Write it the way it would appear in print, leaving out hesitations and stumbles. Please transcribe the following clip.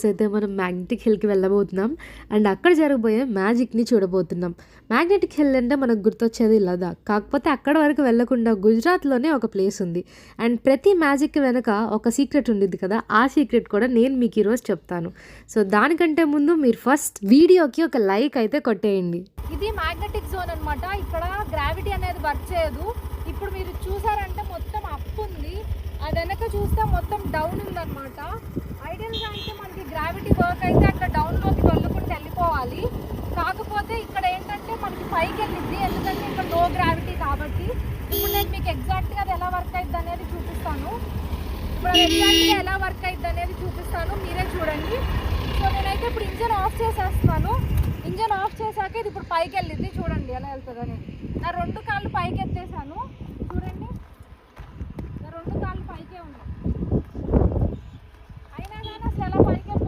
అయితే మనం magnetic హిల్కి వెళ్ళబోతున్నాం and అక్కడ జరగబోయే మ్యాజిక్ని చూడబోతున్నాం. మ్యాగ్నెటిక్ హిల్ అంటే మనకు గుర్తొచ్చేది లదాఖ్, కాకపోతే అక్కడ వరకు వెళ్ళకుండా గుజరాత్లోనే ఒక ప్లేస్ ఉంది. అండ్ ప్రతి మ్యాజిక్ వెనక ఒక సీక్రెట్ ఉండిద్ది కదా, ఆ సీక్రెట్ కూడా నేను మీకు ఈరోజు చెప్తాను. సో దానికంటే ముందు మీరు ఫస్ట్ వీడియోకి ఒక లైక్ అయితే కొట్టేయండి. ఇది మ్యాగ్నెటిక్ జోన్ అనమాట. ఇక్కడ గ్రావిటీ అనేది వర్క్ చేయదు. ఇప్పుడు మీరు చూసారంటే మొత్తం అప్ ఉంది, అది వెనక చూస్తే మొత్తం డౌన్ ఉందన్నమాట. ఐడియల్గా అయితే మనకి గ్రావిటీ వర్క్ అయితే అట్లా డౌన్లోకి వెళ్ళిపోవాలి. కాకపోతే ఇక్కడ ఏంటంటే మనకి పైకి వెళ్ళిద్ది, ఎందుకంటే ఇక్కడ లో గ్రావిటీ కాబట్టి. ఇప్పుడు నేను మీకు ఎగ్జాక్ట్గా అది ఎలా వర్క్ అవుతుంది అనేది చూపిస్తాను. ఇప్పుడు అది ఎగ్జాక్ట్గా ఎలా వర్క్ అవుతుంది అనేది చూపిస్తాను, మీరే చూడండి. సో నేనైతే ఇప్పుడు ఇంజన్ ఆఫ్ చేసేస్తున్నాను. ఇంజన్ ఆఫ్ చేశాక ఇది ఇప్పుడు పైకి వెళ్ళిద్ది, చూడండి ఎలా వెళ్తుంది అనేది. నా 2 కాళ్ళు పైకి ఎత్తేసాను, చూడండి నా 2 కాళ్ళు పైకే ఉన్నాయి.